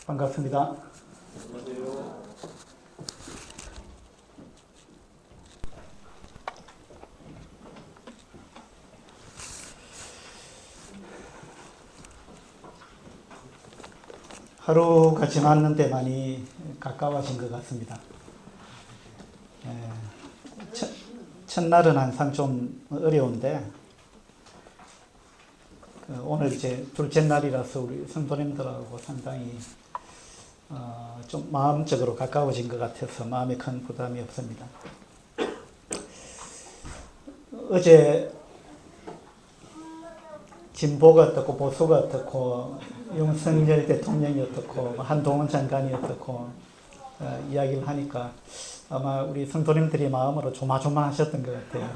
반갑습니다. 안녕하세요. 하루가 지났는데 많이 가까워진 것 같습니다. 첫날은 항상 좀 어려운데 오늘 이제 둘째 날이라서 우리 성도님들하고 상당히 좀 마음적으로 가까워진 것 같아서 마음에 큰 부담이 없습니다. 어제 진보가 어떻고 보수가 어떻고 윤석열 대통령이 어떻고 한동훈 장관이 어떻고 이야기를 하니까 아마 우리 성도님들이 마음으로 조마조마하셨던 것 같아요.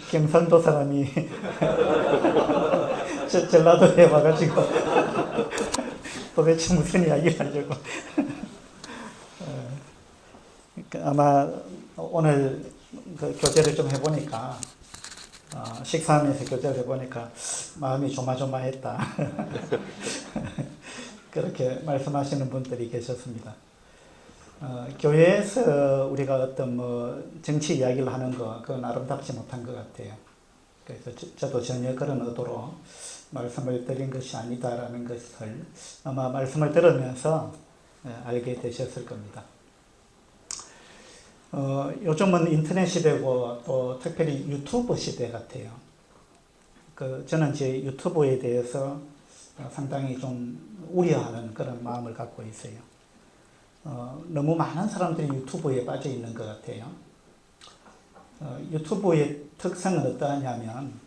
경상도 사람이 전라도에 와가지고 도대체 무슨 이야기를 하려고. 아마 오늘 그 교제를 좀 해보니까 식사하면서 교제를 해보니까 마음이 조마조마했다. 그렇게 말씀하시는 분들이 계셨습니다. 교회에서 우리가 어떤 정치 이야기를 하는 거 그건 아름답지 못한 것 같아요. 그래서 저도 전혀 그런 의도로 말씀을 드린 것이 아니다라는 것을 아마 말씀을 들으면서 알게 되셨을 겁니다. 요즘은 인터넷 시대고 또 특별히 유튜브 시대 같아요. 저는 이제 유튜브에 대해서 상당히 좀 우려하는 그런 마음을 갖고 있어요. 너무 많은 사람들이 유튜브에 빠져 있는 것 같아요. 유튜브의 특성은 어떠하냐면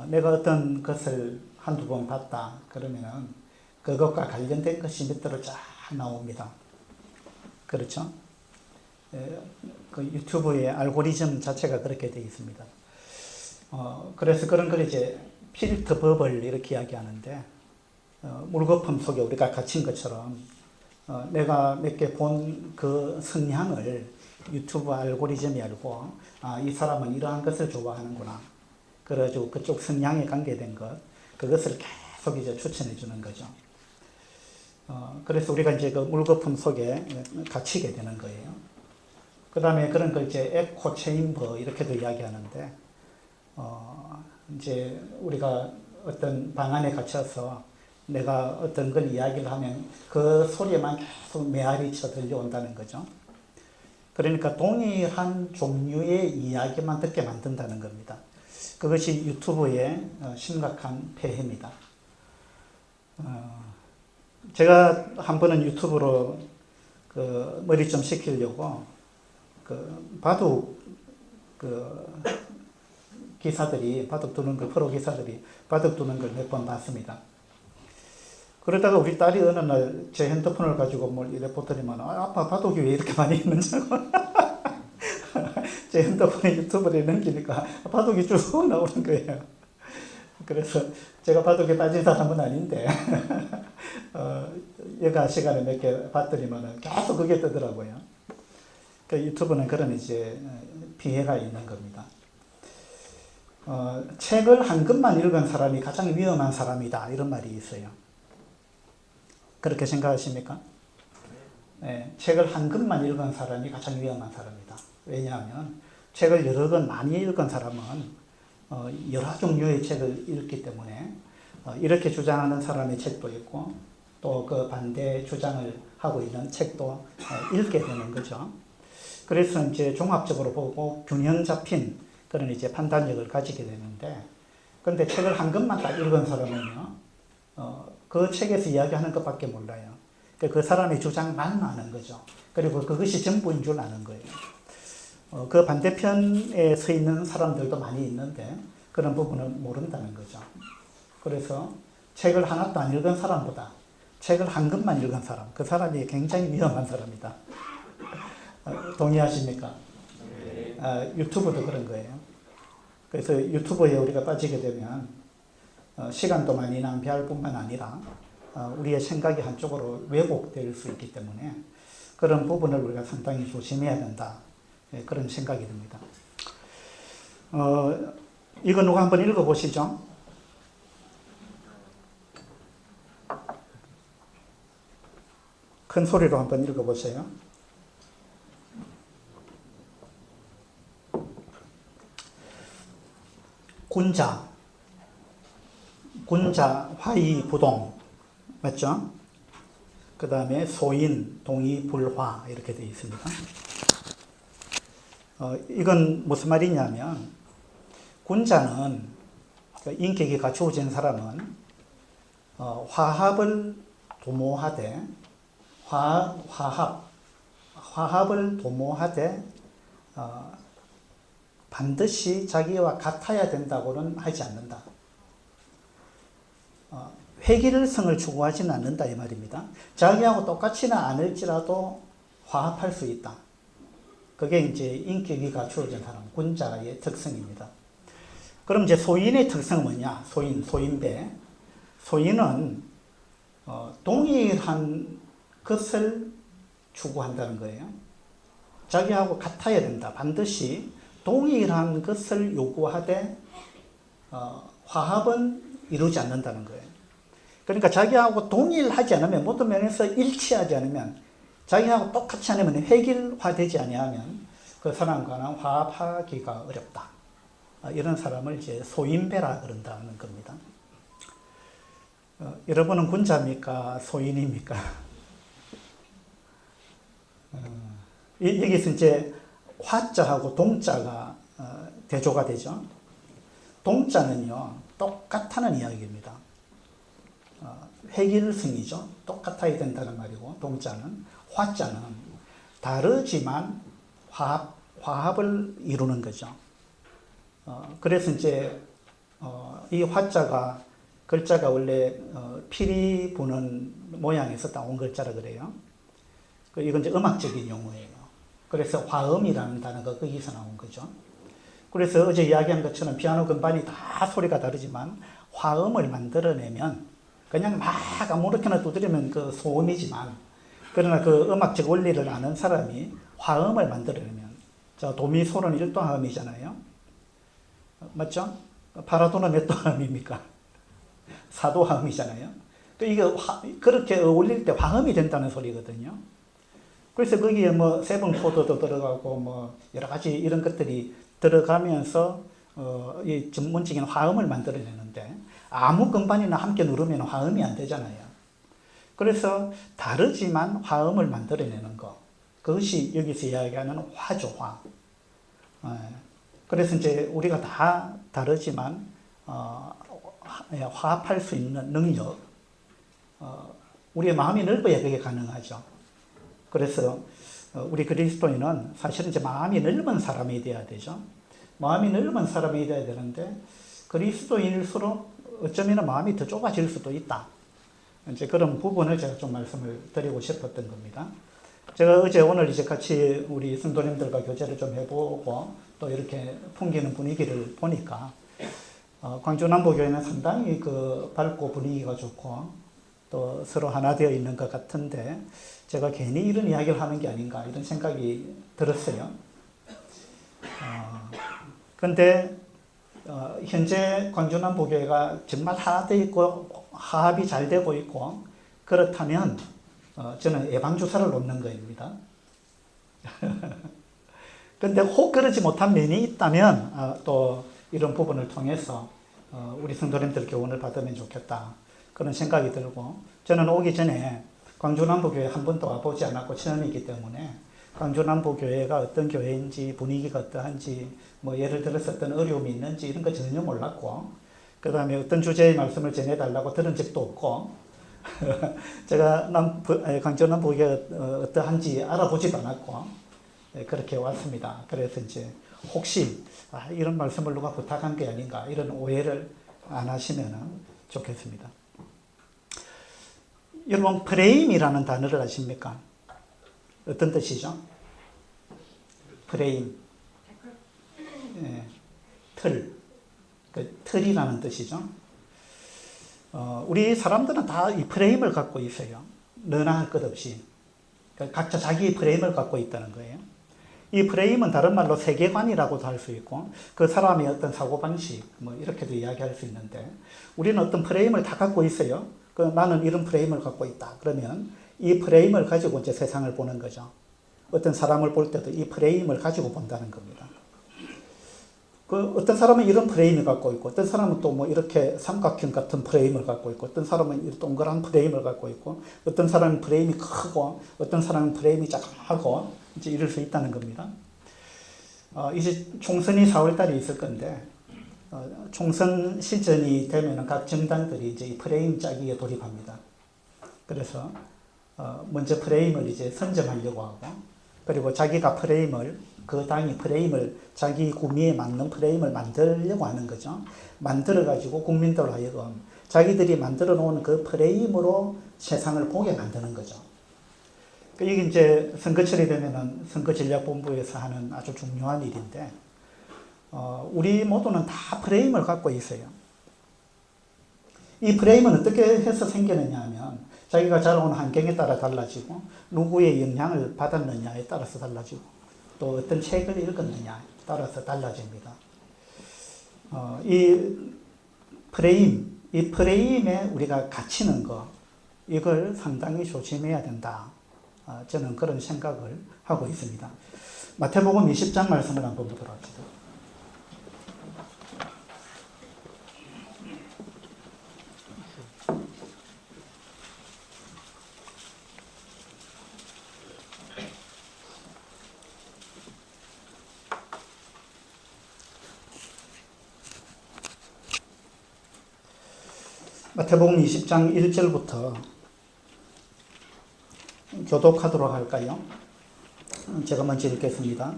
내가 어떤 것을 한두 번 봤다 그러면은 그것과 관련된 것이 밑으로 쫙 나옵니다. 그렇죠? 그 유튜브의 알고리즘 자체가 그렇게 되어 있습니다. 그래서 그런 걸 이제 필터 버블 이렇게 이야기하는데 물거품 속에 우리가 갇힌 것처럼 내가 몇 개 본 그 성향을 유튜브 알고리즘이 알고 이 사람은 이러한 것을 좋아하는구나. 그래가지고 그쪽 성향에 관계된 그것을 계속 이제 추천해 주는 거죠. 그래서 우리가 이제 그 물거품 속에 갇히게 되는 거예요. 그 다음에 그런 걸 이제 에코 체인버 이렇게도 이야기하는데, 이제 우리가 어떤 방 안에 갇혀서 내가 어떤 걸 이야기를 하면 그 소리에만 계속 메아리쳐 들려온다는 거죠. 그러니까 동일한 종류의 이야기만 듣게 만든다는 겁니다. 그것이 유튜브의 심각한 폐해입니다. 제가 한 번은 유튜브로 그 머리 좀 식히려고 바둑 기사들이 바둑 두는 걸 프로 기사들이 바둑 두는 걸 몇 번 봤습니다. 그러다가 우리 딸이 어느 날 제 핸드폰을 가지고 뭘 이래 보더니만 아빠 바둑이 왜 이렇게 많이 있는지 제 핸드폰에 유튜브를 넘기니까 바둑이 쭉 나오는 거예요. 그래서 제가 바둑에 빠진 사람은 아닌데 여가 시간에 몇 개 봤더니만 계속 그게 뜨더라고요. 유튜브는 그런 이제 피해가 있는 겁니다. 책을 한 권만 읽은 사람이 가장 위험한 사람이다 이런 말이 있어요. 그렇게 생각하십니까? 네, 책을 한 권만 읽은 사람이 가장 위험한 사람이다. 왜냐하면 책을 여러 권 많이 읽은 사람은 여러 종류의 책을 읽기 때문에 이렇게 주장하는 사람의 책도 있고 또 그 반대 주장을 하고 있는 책도 읽게 되는 거죠. 그래서 이제 종합적으로 보고 균형 잡힌 그런 이제 판단력을 가지게 되는데, 그런데 책을 한 권만 딱 읽은 사람은요, 그 책에서 이야기하는 것밖에 몰라요. 그 사람의 주장만 아는 거죠. 그리고 그것이 전부인 줄 아는 거예요. 그 반대편에 서 있는 사람들도 많이 있는데 그런 부분은 모른다는 거죠. 그래서 책을 하나도 안 읽은 사람보다 책을 한 권만 읽은 사람, 그 사람이 굉장히 위험한 사람이다. 동의하십니까? 유튜브도 그런 거예요. 그래서 유튜브에 우리가 빠지게 되면 시간도 많이 낭비할 뿐만 아니라 우리의 생각이 한쪽으로 왜곡될 수 있기 때문에 그런 부분을 우리가 상당히 조심해야 된다. 그런 생각이 듭니다. 이거 누가 한번 읽어보시죠. 큰 소리로 한번 읽어보세요. 군자, 화이, 부동. 맞죠? 그 다음에 소인, 동이, 불화 이렇게 되어 있습니다. 이건 무슨 말이냐면 군자는 인격이 갖추어진 사람은 화합을 도모하되 화합을 도모하되 반드시 자기와 같아야 된다고는 하지 않는다. 획일성을 추구하지는 않는다 이 말입니다. 자기하고 똑같지는 않을지라도 화합할 수 있다. 그게 이제 인격이 갖추어진 사람, 군자의 특성입니다. 그럼 이제 소인의 특성은 뭐냐? 소인배. 소인은 동일한 것을 추구한다는 거예요. 자기하고 같아야 된다. 반드시 동일한 것을 요구하되 화합은 이루지 않는다는 거예요. 그러니까 자기하고 동일하지 않으면, 모든 면에서 일치하지 않으면, 자기하고 똑같지 않으면, 획일화되지 아니하면 그 사람과는 화합하기가 어렵다. 이런 사람을 이제 소인배라 그런다는 겁니다. 여러분은 군자입니까? 소인입니까? 여기서 이제 화자하고 동자가 대조가 되죠. 동자는요, 똑같다는 이야기입니다. 획일성이죠. 똑같아야 된다는 말이고, 동자는. 화자는 다르지만 화합을 이루는 거죠. 그래서 이제 이 화자가 글자가 원래 피리 부는 모양에서 따온 글자라 그래요. 이건 이제 음악적인 용어예요. 그래서 화음이라는 단어가 거기서 나온 거죠. 그래서 어제 이야기한 것처럼 피아노 건반이 다 소리가 다르지만 화음을 만들어내면 그냥 막 아무렇게나 두드리면 그 소음이지만, 그러나 그 음악적 원리를 아는 사람이 화음을 만들어내면, 자, 도미솔은 1도화음이잖아요. 맞죠? 파라도는 몇 도화음입니까? 4도화음이잖아요. 또 이게 그렇게 어울릴 때 화음이 된다는 소리거든요. 그래서 거기에 뭐 세븐코드도 들어가고 뭐 여러 가지 이런 것들이 들어가면서 이 전문적인 화음을 만들어내는데, 아무 건반이나 함께 누르면 화음이 안 되잖아요. 그래서 다르지만 화음을 만들어내는 것, 그것이 여기서 이야기하는 화죠, 화. 그래서 이제 우리가 다 다르지만 화합할 수 있는 능력, 우리의 마음이 넓어야 그게 가능하죠. 그래서 우리 그리스도인은 사실은 이제 마음이 넓은 사람이 되어야 되죠. 마음이 넓은 사람이 되어야 되는데, 그리스도인일수록 어쩌면 마음이 더 좁아질 수도 있다. 이제 그런 부분을 제가 좀 말씀을 드리고 싶었던 겁니다. 제가 어제 오늘 이제 같이 우리 성도님들과 교제를 좀 해보고 또 이렇게 풍기는 분위기를 보니까 광주 남부교회는 상당히 그 밝고 분위기가 좋고 또 서로 하나 되어 있는 것 같은데, 제가 괜히 이런 이야기를 하는 게 아닌가 이런 생각이 들었어요. 근데 현재 광주 남부교회가 정말 하나 되어 있고 화합이 잘 되고 있고 그렇다면 저는 예방주사를 놓는 거입니다. 근데 혹 그러지 못한 면이 있다면 또 이런 부분을 통해서 우리 성도님들 교훈을 받으면 좋겠다 그런 생각이 들고, 저는 오기 전에 광주 남부교회 한 번도 와보지 않았고 처음이기 때문에 광주 남부교회가 어떤 교회인지 분위기가 어떠한지 뭐 예를 들어서 어떤 어려움이 있는지 이런 거 전혀 몰랐고, 그 다음에 어떤 주제의 말씀을 전해달라고 들은 적도 없고 제가 광주 남부교회가 어떠한지 알아보지도 않았고 그렇게 왔습니다. 그래서 이제 혹시 이런 말씀을 누가 부탁한 게 아닌가 이런 오해를 안 하시면 좋겠습니다. 여러분, 프레임이라는 단어를 아십니까? 어떤 뜻이죠? 프레임. 네, 틀. 그 틀이라는 뜻이죠. 우리 사람들은 다 이 프레임을 갖고 있어요. 너나 할 것 없이. 각자 자기 프레임을 갖고 있다는 거예요. 이 프레임은 다른 말로 세계관이라고도 할 수 있고, 그 사람의 어떤 사고방식, 뭐, 이렇게도 이야기할 수 있는데, 우리는 어떤 프레임을 다 갖고 있어요. 나는 이런 프레임을 갖고 있다. 그러면 이 프레임을 가지고 이제 세상을 보는 거죠. 어떤 사람을 볼 때도 이 프레임을 가지고 본다는 겁니다. 어떤 사람은 이런 프레임을 갖고 있고, 어떤 사람은 또 뭐 이렇게 삼각형 같은 프레임을 갖고 있고, 어떤 사람은 동그란 프레임을 갖고 있고, 어떤 사람은 프레임이 크고, 어떤 사람은 프레임이 작고, 이제 이럴 수 있다는 겁니다. 이제 총선이 4월달에 있을 건데, 총선 시즌이 되면 각 정당들이 이제 이 프레임 짜기에 돌입합니다. 그래서 먼저 프레임을 이제 선점하려고 하고, 그리고 자기가 그 당이 프레임을 자기 구미에 맞는 프레임을 만들려고 하는 거죠. 만들어가지고 국민들 하여금 자기들이 만들어 놓은 그 프레임으로 세상을 보게 만드는 거죠. 이게 이제 선거철이 되면은 선거전략본부에서 하는 아주 중요한 일인데, 우리 모두는 다 프레임을 갖고 있어요. 이 프레임은 어떻게 해서 생기느냐 하면, 자기가 자라온 환경에 따라 달라지고, 누구의 영향을 받았느냐에 따라서 달라지고, 또 어떤 책을 읽었느냐에 따라서 달라집니다. 이 프레임에 우리가 갇히는 거, 이걸 상당히 조심해야 된다. 저는 그런 생각을 하고 있습니다. 마태복음 20장 말씀을 한번 보도록 합시다. 마태복음 20장 1절부터 교독하도록 할까요? 제가 먼저 읽겠습니다.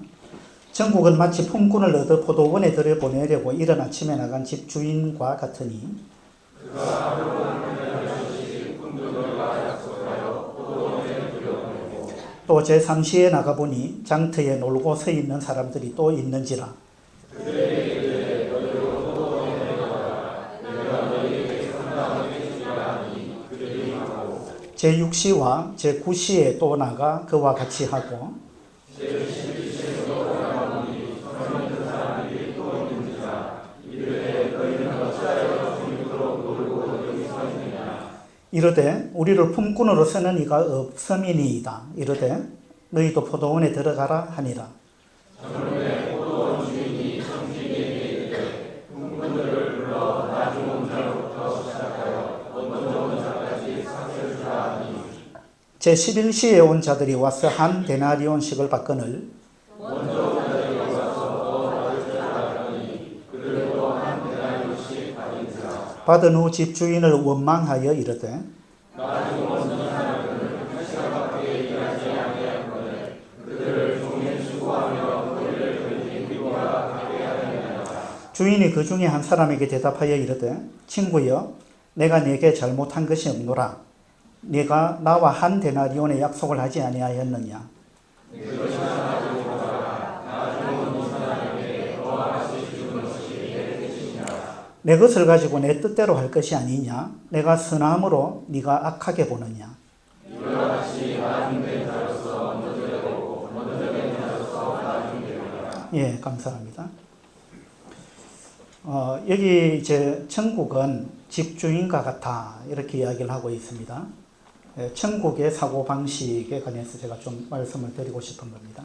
천국은 마치 품꾼을 얻어 포도원에 들여보내려고 이른 아침에 나간 집주인과 같으니, 또 제3시에 나가보니 장터에 놀고 서 있는 사람들이 또 있는지라. 제6시와 제9시에 또 나가 그와 같이 하고, 이르되 우리를 품꾼으로 쓰는 이가 없음이니이다. 이르되 너희도 포도원에 들어가라 하니라. 제11시에 온 자들이 와서 한 데나리온씩을 받거늘, 받은 후 집주인을 원망하여 이르되 주인이 그 중에 한 사람에게 대답하여 이르되 친구여, 내가 네게 잘못한 것이 없노라. 네가 나와 한 데나리온의 약속을 하지 아니하였느냐? 내 것을 가지고 내 뜻대로 할 것이 아니냐? 내가 선함으로 네가 악하게 보느냐? 예, 감사합니다. 여기 이제 천국은 집주인과 같아 이렇게 이야기를 하고 있습니다. 천국의 사고방식에 관해서 제가 좀 말씀을 드리고 싶은 겁니다.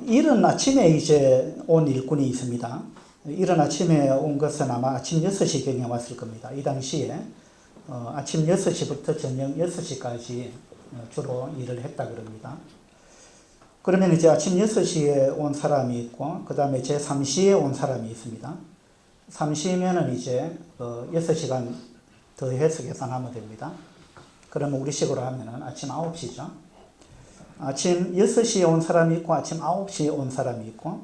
이른 아침에 이제 온 일꾼이 있습니다. 이른 아침에 온 것은 아마 아침 6시경에 왔을 겁니다. 이 당시에 아침 6시부터 저녁 6시까지 주로 일을 했다 그럽니다. 그러면 이제 아침 6시에 온 사람이 있고, 그 다음에 제3시에 온 사람이 있습니다. 3시면은 이제 6시간 더 해서 계산하면 됩니다. 그러면 우리식으로 하면은 아침 9시죠. 아침 6시에 온 사람이 있고, 아침 9시에 온 사람이 있고,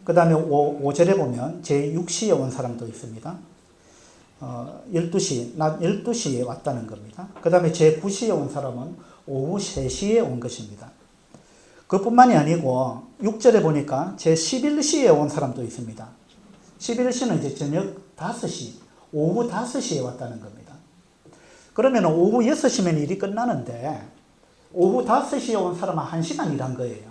그 다음에 5절에 보면 제6시에 온 사람도 있습니다. 12시, 낮 12시에 왔다는 겁니다. 그 다음에 제9시에 온 사람은 오후 3시에 온 것입니다. 그뿐만이 아니고 6절에 보니까 제11시에 온 사람도 있습니다. 11시는 이제 저녁 5시, 오후 5시에 왔다는 겁니다. 그러면 오후 6시면 일이 끝나는데 오후 5시에 온 사람은 1시간 일한 거예요.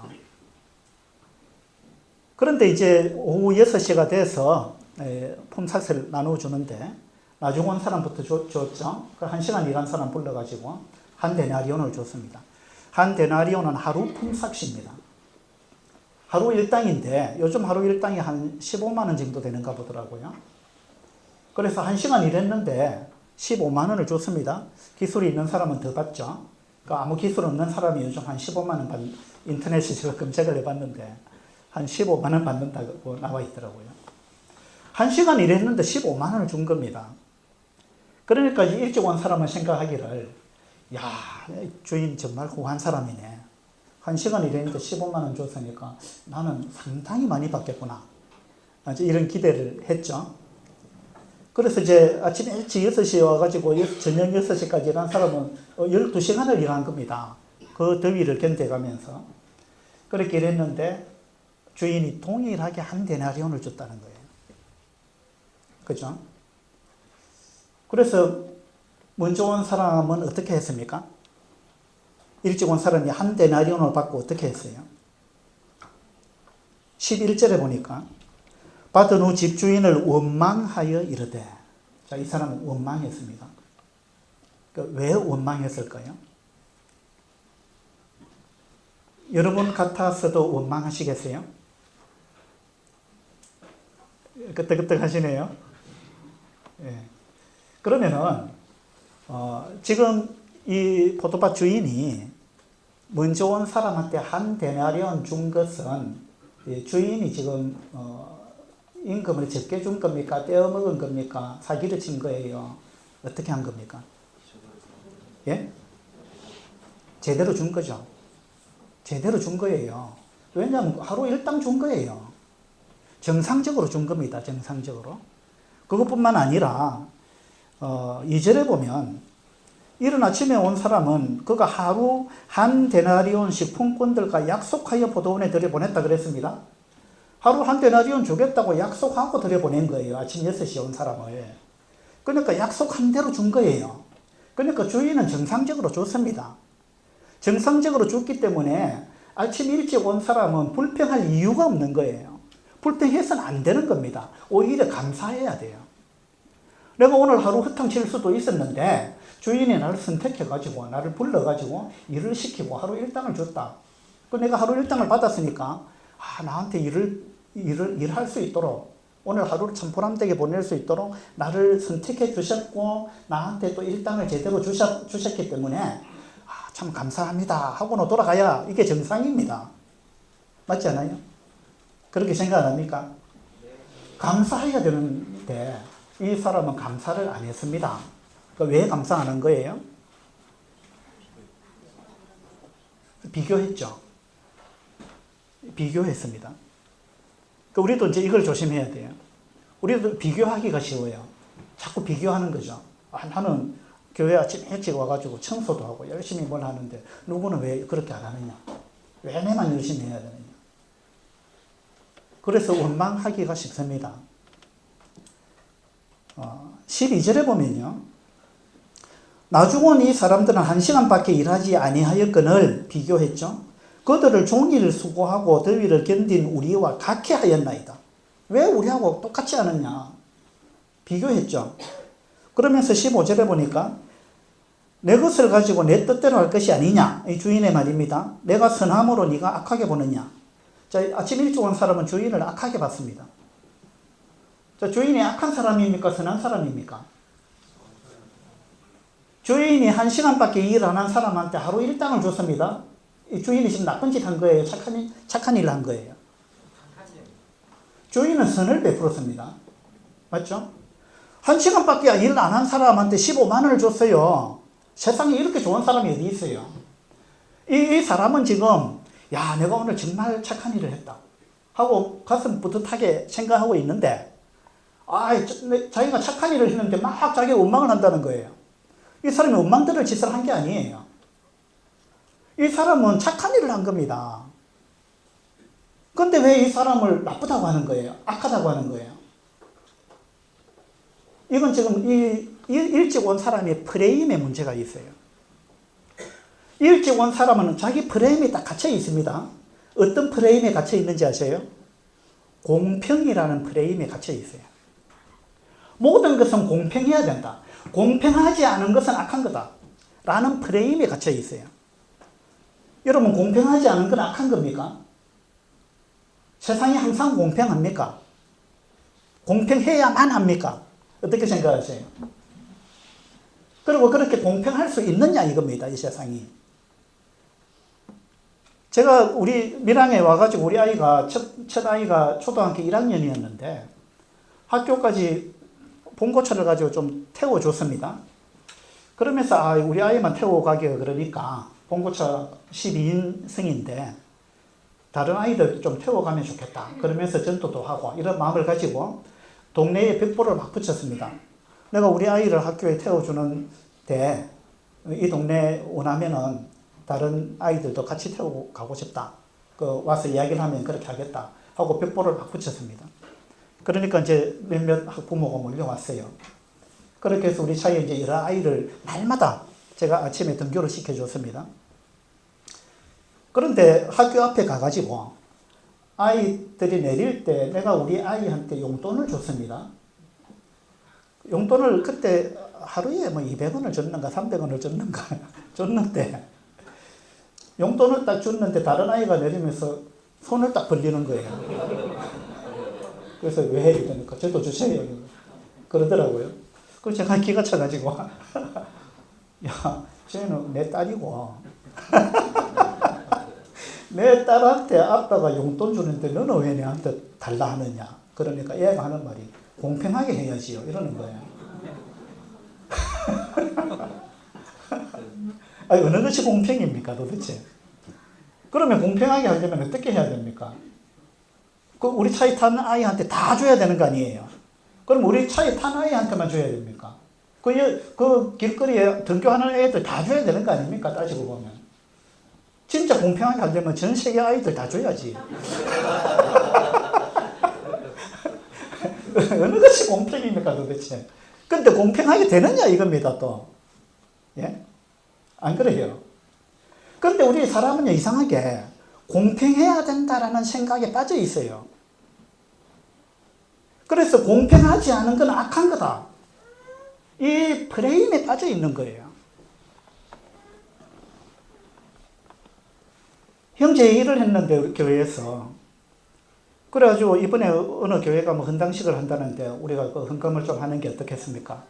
그런데 이제 오후 6시가 돼서 품삯을 나눠주는데 나중 온 사람부터 줬죠. 그 1시간 일한 사람 불러가지고 한 데나리온을 줬습니다. 한 데나리온은 하루 품삯입니다. 하루 일당인데 요즘 하루 일당이 한 15만 원 정도 되는가 보더라고요. 그래서 1시간 일했는데 15만 원을 줬습니다. 기술이 있는 사람은 더 받죠. 그러니까 아무 기술 없는 사람이 요즘 한 15만 원 인터넷에 제가 검색을 해봤는데 한 15만 원 받는다고 나와 있더라고요. 1시간 일했는데 15만 원을 준 겁니다. 그러니까 일찍 온 사람은 생각하기를, 야, 주인 정말 후한 사람이네. 1시간 일했는데 15만 원 줬으니까 나는 상당히 많이 받겠구나. 이런 기대를 했죠. 그래서 이제 아침 일찍 6시에 와가지고 저녁 6시까지 일한 사람은 12시간을 일한 겁니다. 그 더위를 견뎌가면서. 그렇게 일했는데 주인이 동일하게 한 데나리온을 줬다는 거예요. 그죠? 그래서 먼저 온 사람은 어떻게 했습니까? 일찍 온 사람이 한 데나리온을 받고 어떻게 했어요? 11절에 보니까 받은 후 집주인을 원망하여 이르되. 자, 이 사람은 원망했습니다. 그러니까 왜 원망했을까요? 여러분 같아서도 원망하시겠어요? 끄떡끄떡 하시네요. 예. 그러면은 지금 이 포도밭 주인이 먼저 온 사람한테 한 데나리온 준 것은 주인이 지금 임금을 적게 준 겁니까? 떼어먹은 겁니까? 사기를 친 거예요? 어떻게 한 겁니까? 예? 제대로 준 거죠. 제대로 준 거예요. 왜냐하면 하루 일당 준 거예요. 정상적으로 준 겁니다. 정상적으로. 그것뿐만 아니라 2절에 보면 이른 아침에 온 사람은 그가 하루 한 데나리온씩 품꾼들과 약속하여 포도원에 들여보냈다 그랬습니다. 하루 한 데나리온 주겠다고 약속하고 들여보낸 거예요. 아침 6시에 온 사람을. 그러니까 약속한 대로 준 거예요. 그러니까 주인은 정상적으로 줬습니다. 정상적으로 줬기 때문에 아침 일찍 온 사람은 불평할 이유가 없는 거예요. 불평해서는 안 되는 겁니다. 오히려 감사해야 돼요. 내가 오늘 하루 허탕칠 수도 있었는데 주인이 나를 선택해가지고 나를 불러가지고 일을 시키고 하루 일당을 줬다. 그 내가 하루 일당을 받았으니까 나한테 일할 수 있도록 오늘 하루를 참 보람되게 보낼 수 있도록 나를 선택해 주셨고 나한테 또 일당을 제대로 주셨기 때문에 참 감사합니다 하고는 돌아가야 이게 정상입니다. 맞지 않아요? 그렇게 생각 안 합니까? 감사해야 되는데 이 사람은 감사를 안 했습니다. 왜 감사 안 한 거예요? 비교했죠. 비교했습니다. 우리도 이제 이걸 조심해야 돼요. 우리도 비교하기가 쉬워요. 자꾸 비교하는 거죠. 나는 교회 아침 일찍 와가지고 청소도 하고 열심히 뭘 하는데 누구는 왜 그렇게 안 하느냐? 왜 내만 열심히 해야 되느냐? 그래서 원망하기가 쉽습니다. 12절에 보면요. 나중 온 이 사람들은 1시간밖에 일하지 아니하였거늘 비교했죠. 그들을 종일 수고하고 더위를 견딘 우리와 같게 하였나이다. 왜 우리하고 똑같이 하느냐? 비교했죠. 그러면서 15절에 보니까 내 것을 가지고 내 뜻대로 할 것이 아니냐? 이 주인의 말입니다. 내가 선함으로 네가 악하게 보느냐? 자, 아침 일찍 온 사람은 주인을 악하게 봤습니다. 자, 주인이 악한 사람입니까? 선한 사람입니까? 주인이 1시간밖에 일 안 한 사람한테 하루 일당을 줬습니다. 이 주인이 지금 나쁜 짓 한 거예요? 착한 일을 한 거예요? 주인은 선을 베풀었습니다. 맞죠? 1시간밖에 일 안 한 사람한테 15만 원을 줬어요. 세상에 이렇게 좋은 사람이 어디 있어요? 이 사람은 지금 야, 내가 오늘 정말 착한 일을 했다 하고 가슴 뿌듯하게 생각하고 있는데 자기가 착한 일을 했는데 막 자기가 원망을 한다는 거예요. 이 사람이 원망들을 짓을 한 게 아니에요. 이 사람은 착한 일을 한 겁니다. 그런데 왜 이 사람을 나쁘다고 하는 거예요? 악하다고 하는 거예요? 이건 지금 일찍 온 사람의 프레임에 문제가 있어요. 일찍 온 사람은 자기 프레임에 딱 갇혀 있습니다. 어떤 프레임에 갇혀 있는지 아세요? 공평이라는 프레임에 갇혀 있어요. 모든 것은 공평해야 된다. 공평하지 않은 것은 악한 거다. 라는 프레임에 갇혀 있어요. 여러분, 공평하지 않은 건 악한 겁니까? 세상이 항상 공평합니까? 공평해야만 합니까? 어떻게 생각하세요? 그리고 그렇게 공평할 수 있느냐 이겁니다. 이 세상이. 제가 우리 밀양에 와가지고 우리 아이가 첫 아이가 초등학교 1학년이었는데 학교까지 봉고차를 가지고 좀 태워줬습니다. 그러면서 우리 아이만 태워가기가 그러니까 봉고차 12인승인데 다른 아이들도 좀 태워가면 좋겠다. 그러면서 전도도 하고 이런 마음을 가지고 동네에 벽보를 막 붙였습니다. 내가 우리 아이를 학교에 태워주는데 이 동네 원하면은 다른 아이들도 같이 태우고 가고 싶다. 와서 이야기를 하면 그렇게 하겠다. 하고 벽보를 막 붙였습니다. 그러니까 이제 몇몇 학부모가 몰려왔어요. 그렇게 해서 우리 차에 이제 여러 아이를 날마다 제가 아침에 등교를 시켜줬습니다. 그런데 학교 앞에 가가지고 아이들이 내릴 때 내가 우리 아이한테 용돈을 줬습니다. 용돈을 그때 하루에 뭐 200원을 줬는가 300원을 줬는가 줬는데 용돈을 딱 줬는데 다른 아이가 내리면서 손을 딱 벌리는 거예요. 그래서 왜? 이러니까 저도 주세요. 그러더라고요. 그래서 제가 기가 차가지고 야, 쟤는 내 딸이고 내 딸한테 아빠가 용돈 주는데 너는 왜 내한테 달라 하느냐. 그러니까 얘가 하는 말이 공평하게 해야지요. 이러는 거예요. 아니, 어느 것이 공평입니까 도대체? 그러면 공평하게 하려면 어떻게 해야 됩니까? 우리 차에 타는 아이한테 다 줘야 되는 거 아니에요? 그럼 우리 차에 타는 아이한테만 줘야 됩니까? 그 길거리에 등교하는 애들 다 줘야 되는 거 아닙니까? 따지고 보면. 진짜 공평하게 하려면 전 세계 아이들 다 줘야지. 어느 것이 공평입니까 도대체? 근데 공평하게 되느냐 이겁니다 또. 예? 안 그래요? 근데 우리 사람은요 이상하게 공평해야 된다라는 생각에 빠져 있어요. 그래서 공평하지 않은 건 악한 거다. 이 프레임에 빠져 있는 거예요. 형제 일을 했는데 우리 교회에서 그래가지고 이번에 어느 교회가 뭐 헌당식을 한다는데 우리가 그 헌금을 좀 하는 게 어떻겠습니까?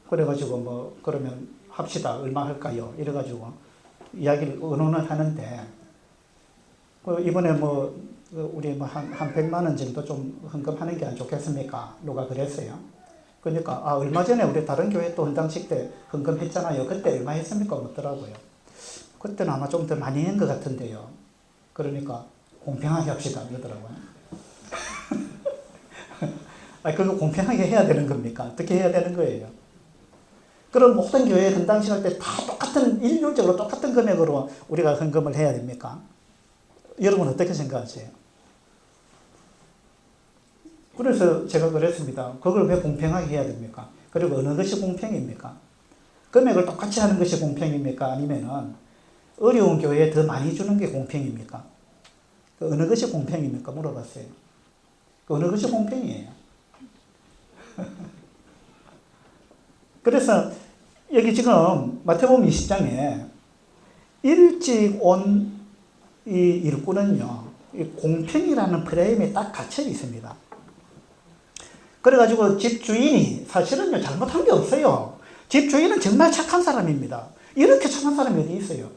그래가지고 뭐 그러면 합시다. 얼마 할까요? 이래가지고 이야기를 의논을 하는데 이번에 뭐 우리 뭐 한 100만 원 정도 좀 헌금하는 게 안 좋겠습니까? 누가 그랬어요. 그러니까 얼마 전에 우리 다른 교회 또 헌당식 때 헌금했잖아요. 그때 얼마 했습니까? 묻더라고요. 그때는 아마 좀 더 많이 한 것 같은데요. 그러니까 공평하게 합시다 이러더라고요. 그거 공평하게 해야 되는 겁니까? 어떻게 해야 되는 거예요? 그럼 모든 교회 헌당식 할 때 다 똑같은 일률적으로 똑같은 금액으로 우리가 헌금을 해야 됩니까? 여러분 어떻게 생각하세요? 그래서 제가 그랬습니다. 그걸 왜 공평하게 해야 됩니까? 그리고 어느 것이 공평입니까? 금액을 똑같이 하는 것이 공평입니까? 아니면은 어려운 교회에 더 많이 주는 게 공평입니까? 어느 것이 공평입니까? 물어봤어요. 어느 것이 공평이에요? 그래서 여기 지금 마태복음 20장에 일찍 온 이 일꾼은요, 이 공평이라는 프레임에 딱 갇혀 있습니다. 그래가지고 집 주인이 사실은요, 잘못한 게 없어요. 집 주인은 정말 착한 사람입니다. 이렇게 착한 사람이 어디 있어요?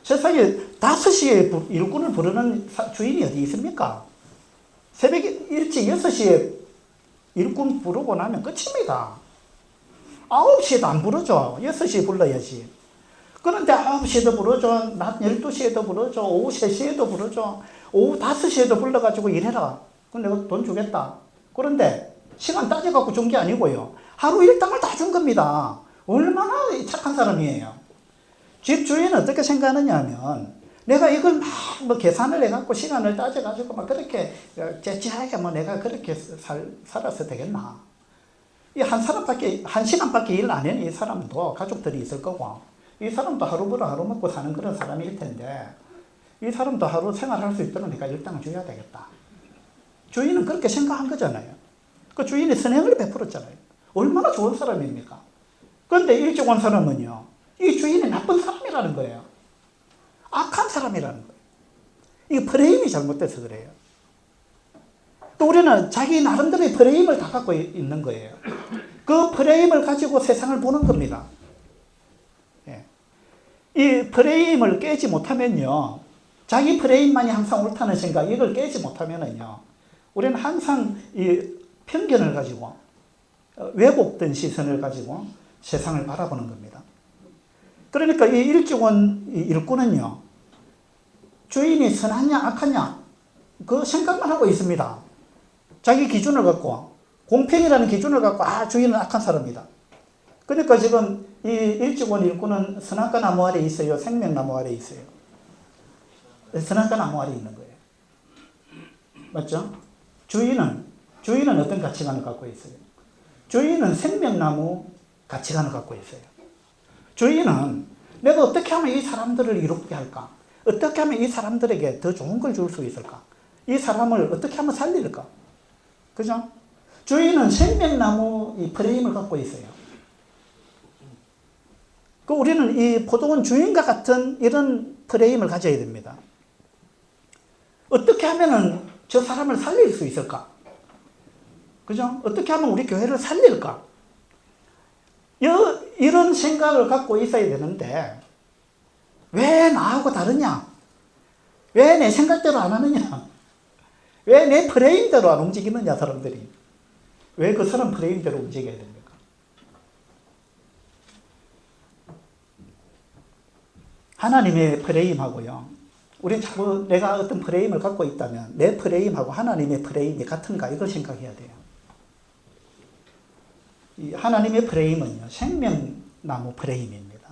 세상에 5시에 일꾼을 부르는 주인이 어디 있습니까? 새벽에 일찍 6시에 일꾼 부르고 나면 끝입니다. 9시에도 안 부르죠. 6시에 불러야지. 그런데 9시에도 부르죠. 낮 12시에도 부르죠. 오후 3시에도 부르죠. 오후 5시에도 불러가지고 일해라. 그럼 내가 돈 주겠다. 그런데 시간 따져갖고 준 게 아니고요. 하루 일당을 다 준 겁니다. 얼마나 착한 사람이에요. 집 주인은 어떻게 생각하느냐 하면 내가 이걸 막 뭐 계산을 해갖고 시간을 따져가지고 막 그렇게 째째하게 뭐 내가 그렇게 살아서 되겠나. 이 한 사람밖에, 1시간밖에 일 안 해는 이 사람도 가족들이 있을 거고 이 사람도 하루 벌어 하루 먹고 사는 그런 사람일 텐데 이 사람도 하루 생활할 수 있도록 내가 일당을 줘야 되겠다. 주인은 그렇게 생각한 거잖아요. 그 주인이 선행을 베풀었잖아요. 얼마나 좋은 사람입니까? 그런데 일찍 온 사람은요, 이 주인이 나쁜 사람이라는 거예요. 악한 사람이라는 거예요. 이게 프레임이 잘못돼서 그래요. 또 우리는 자기 나름대로의 프레임을 다 갖고 있는 거예요. 그 프레임을 가지고 세상을 보는 겁니다. 예. 이 프레임을 깨지 못하면요, 자기 프레임만이 항상 옳다는 생각, 이걸 깨지 못하면은요, 우리는 항상 이 편견을 가지고, 왜곡된 시선을 가지고 세상을 바라보는 겁니다. 그러니까 이 일찍 온 일꾼은요, 주인이 선하냐 악하냐 그 생각만 하고 있습니다. 자기 기준을 갖고, 공평이라는 기준을 갖고, 주인은 악한 사람이다. 그러니까 지금 이 일찍 온 일꾼은 선악과 나무 아래 있어요, 생명나무 아래 있어요? 선악과 나무 아래 있는 거예요. 맞죠? 주인은 어떤 가치관을 갖고 있어요? 주인은 생명나무 가치관을 갖고 있어요. 주인은 내가 어떻게 하면 이 사람들을 이롭게 할까? 어떻게 하면 이 사람들에게 더 좋은 걸 줄 수 있을까? 이 사람을 어떻게 하면 살릴까? 그죠? 주인은 생명나무 이 프레임을 갖고 있어요. 그 우리는 이 포도원 주인과 같은 이런 프레임을 가져야 됩니다. 어떻게 하면은 저 사람을 살릴 수 있을까? 그죠? 어떻게 하면 우리 교회를 살릴까? 이런 생각을 갖고 있어야 되는데, 왜 나하고 다르냐? 왜 내 생각대로 안 하느냐? 왜 내 프레임대로 안 움직이느냐, 사람들이? 왜 그 사람 프레임대로 움직여야 됩니까? 하나님의 프레임하고요, 우리 자꾸 내가 어떤 프레임을 갖고 있다면 내 프레임하고 하나님의 프레임이 같은가, 이걸 생각해야 돼요. 이 하나님의 프레임은요, 생명나무 프레임입니다.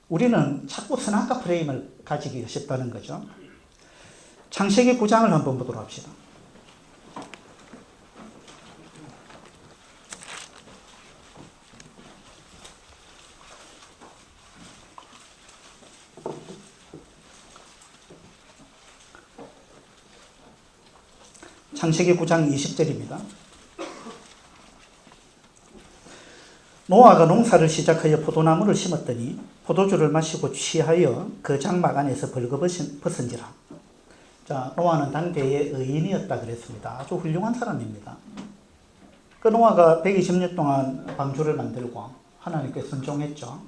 우리는 자꾸 선악과 프레임을 가지기 쉽다는 거죠. 창세기 9장을 한번 보도록 합시다. 창세기 9장 20절입니다. 노아가 농사를 시작하여 포도나무를 심었더니 포도주를 마시고 취하여 그 장막 안에서 벌거벗은지라. 자, 노아는 당대의 의인이었다 그랬습니다. 아주 훌륭한 사람입니다. 그 노아가 120년 동안 방주를 만들고 하나님께 순종했죠.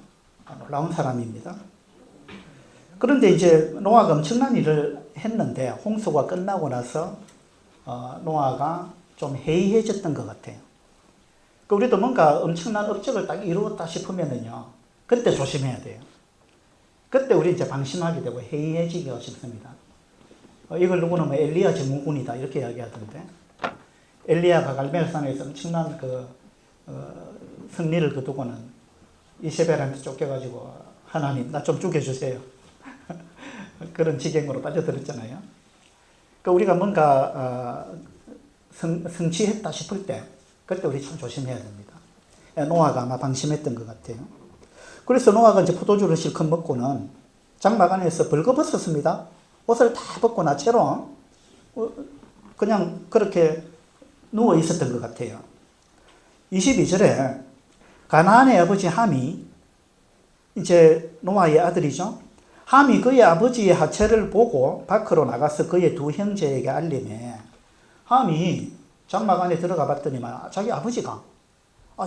놀라운 사람입니다. 그런데 이제 노아가 엄청난 일을 했는데 홍수가 끝나고 나서 노아가 좀 해이해졌던 것 같아요. 우리도 뭔가 엄청난 업적을 딱 이루었다 싶으면은요, 그때 조심해야 돼요. 그때 우리 이제 방심하게 되고 해이해지기가 쉽습니다. 이걸 누구는 엘리야 증후군이다 이렇게 이야기하던데, 엘리야가 갈멜산에서 엄청난 승리를 거두고는 이세벨한테 쫓겨가지고 하나님 나 좀 죽여주세요. 그런 지경으로 빠져들었잖아요. 그러니까 우리가 뭔가 성취했다 싶을 때 그때 우리 참 조심해야 됩니다. 노아가 아마 방심했던 것 같아요. 그래서 노아가 이제 포도주를 실컷 먹고는 장막 안에서 벌거벗었습니다. 옷을 다 벗고 나체로 그냥 그렇게 누워 있었던 것 같아요. 22절에 가나안의 아버지 함이, 이제 노아의 아들이죠. 함이 그의 아버지의 하체를 보고 밖으로 나가서 그의 두 형제에게 알림해. 함이 장막 안에 들어가 봤더니만 자기 아버지가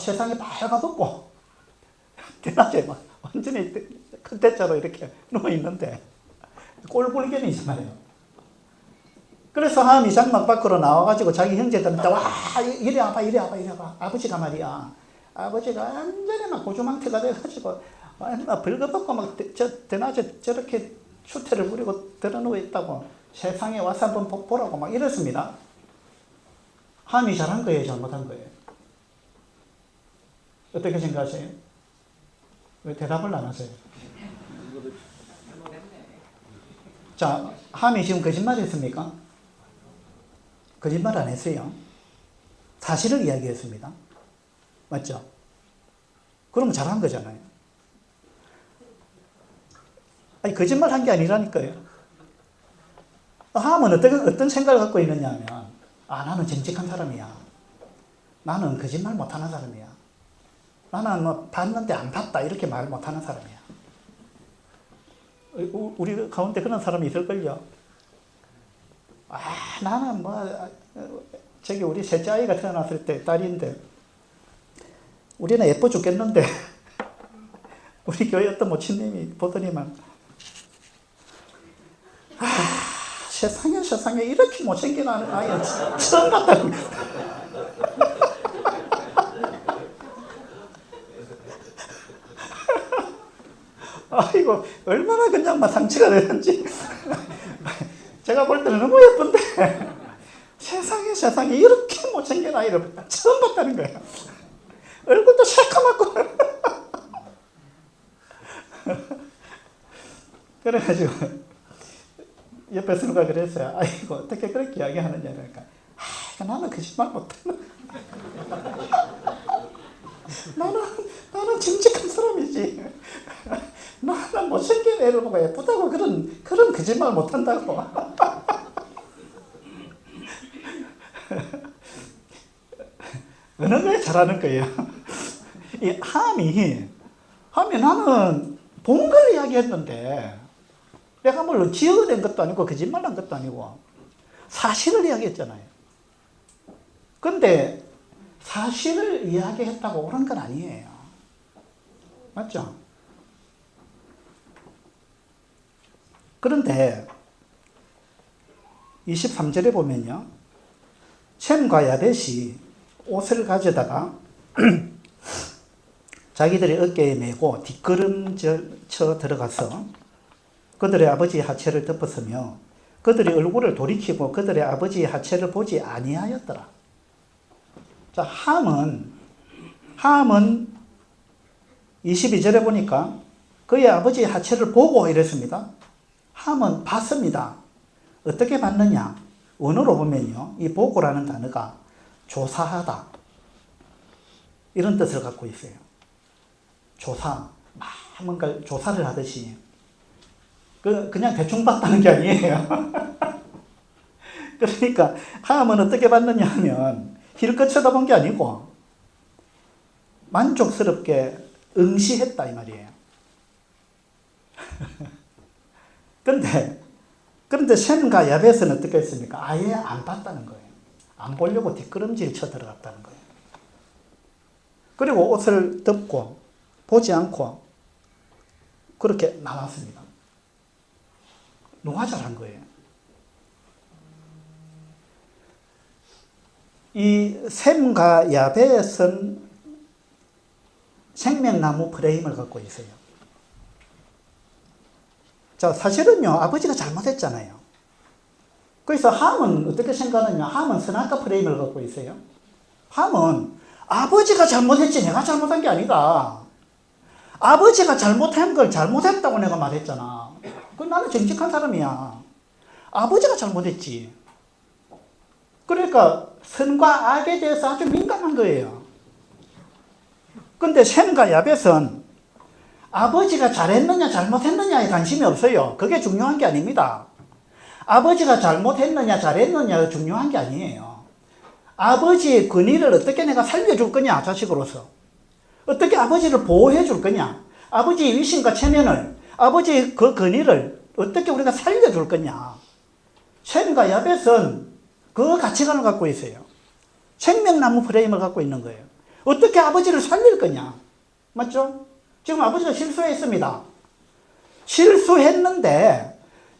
세상에 빨가벗고 대낮에 막 완전히 큰 대자로 이렇게 누워 있는데 꼴불견이잖아요. 그래서 함이 장막 밖으로 나와가지고 자기 형제들한테 와 이리 와봐 이리 와봐 이리 와봐. 아버지가 말이야, 아버지가 완전히 막 고주망태가 돼가지고 막 벌거벗고 막 대낮에 저렇게 추태를 부리고 들어 누워 있다고, 세상에 와서 한번 보라고 막 이랬습니다. 함이 잘한 거예요, 잘못한 거예요? 어떻게 생각하세요? 왜 대답을 안 하세요? 자, 함이 지금 거짓말 했습니까? 거짓말 안 했어요. 사실을 이야기했습니다. 맞죠? 그러면 잘한 거잖아요. 아니, 거짓말 한 게 아니라니까요. 함은 어떤 생각을 갖고 있느냐 하면, 나는 정직한 사람이야. 나는 거짓말 못하는 사람이야. 나는 뭐 봤는데 안 봤다 이렇게 말 못하는 사람이야. 우리 가운데 그런 사람이 있을걸요. 나는 저기 우리 셋째 아이가 태어났을 때 딸인데 우리는 예뻐 죽겠는데 우리 교회 어떤 모친님이 보더니만 세상에 이렇게 못생긴 아이는 처음 봤다는 거야. 아이고 얼마나 그냥 막 상처가 되는지 제가 볼 때는 너무 예쁜데 세상에 이렇게 못생긴 아이를 처음 봤다는 거예요. 얼굴도 새까맣고 그래가지고 옆에서 누가 그랬어요. 아이고 어떻게 그렇게 이야기하느냐 그러니까 나는 거짓말 못하는 나는 정직한 사람이지. 나는 못생긴 애를 보고 예쁘다고 그런 거짓말 못한다고. 어느 게 잘하는 거예요. 이 함이 나는 본 걸 이야기했는데 내가 뭘 지어낸 것도 아니고 거짓말한 것도 아니고 사실을 이야기했잖아요. 근데 사실을 이야기했다고 옳은 건 아니에요. 맞죠? 그런데 23절에 보면요. 셈과 야벳이 옷을 가져다가 자기들의 어깨에 메고 뒷걸음져 들어가서 그들의 아버지의 하체를 덮었으며 그들의 얼굴을 돌이키고 그들의 아버지의 하체를 보지 아니하였더라. 자, 함은 22절에 보니까 그의 아버지의 하체를 보고 이랬습니다. 함은 봤습니다. 어떻게 봤느냐? 원어로 보면요. 이 보고라는 단어가 조사하다. 이런 뜻을 갖고 있어요. 조사. 뭔가 조사를 하듯이. 그냥 대충 봤다는 게 아니에요. 그러니까 함은 어떻게 봤느냐 하면 힐끗 쳐다본 게 아니고 만족스럽게 응시했다 이 말이에요. 그런데 셈과 야벳은 어떻게 했습니까? 아예 안 봤다는 거예요. 안 보려고 뒷걸음질 쳐 들어갔다는 거예요. 그리고 옷을 덮고 보지 않고 그렇게 나왔습니다. 누가 잘한 거예요? 이 셈과 야벳은 생명나무 프레임을 갖고 있어요. 자, 사실은요, 아버지가 잘못했잖아요. 그래서 함은 어떻게 생각하느냐? 함은 선악과 프레임을 갖고 있어요. 함은 아버지가 잘못했지 내가 잘못한 게 아니다. 아버지가 잘못한 걸 잘못했다고 내가 말했잖아. 나는 정직한 사람이야. 아버지가 잘못했지. 그러니까 선과 악에 대해서 아주 민감한 거예요. 근데 셈과 야벳은 아버지가 잘했느냐 잘못했느냐에 관심이 없어요. 그게 중요한 게 아닙니다. 아버지가 잘못했느냐 잘했느냐가 중요한 게 아니에요. 아버지의 권위를 어떻게 내가 살려줄 거냐 자식으로서. 어떻게 아버지를 보호해 줄 거냐. 아버지의 위신과 체면을 아버지의 그 권위를 어떻게 우리가 살려줄 거냐. 셈과 야벳은 그 가치관을 갖고 있어요. 생명나무 프레임을 갖고 있는 거예요. 어떻게 아버지를 살릴 거냐. 맞죠? 지금 아버지가 실수했습니다.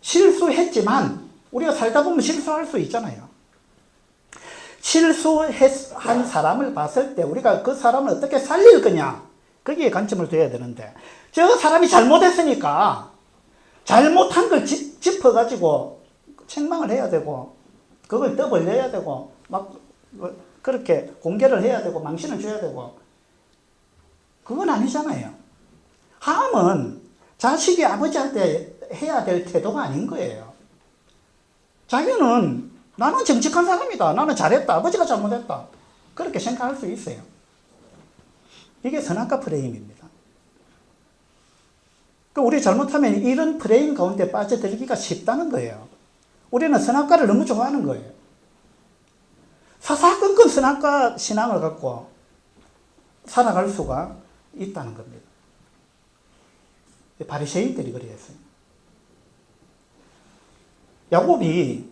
실수했지만 우리가 살다 보면 실수할 수 있잖아요. 실수한 사람을 봤을 때 우리가 그 사람을 어떻게 살릴 거냐. 거기에 관점을 둬야 되는데 저 사람이 잘못했으니까 잘못한 걸 짚어가지고 책망을 해야 되고 그걸 떠벌려야 되고 막 그렇게 공개를 해야 되고 망신을 줘야 되고 그건 아니잖아요. 함은 자식이 아버지한테 해야 될 태도가 아닌 거예요. 자기는 나는 정직한 사람이다. 나는 잘했다. 아버지가 잘못했다. 그렇게 생각할 수 있어요. 이게 선악과 프레임입니다. 우리 잘못하면 이런 프레임 가운데 빠져들기가 쉽다는 거예요. 우리는 선악과를 너무 좋아하는 거예요. 사사건건 선악과 신앙을 갖고 살아갈 수가 있다는 겁니다. 바리새인들이 그랬어요. 야곱이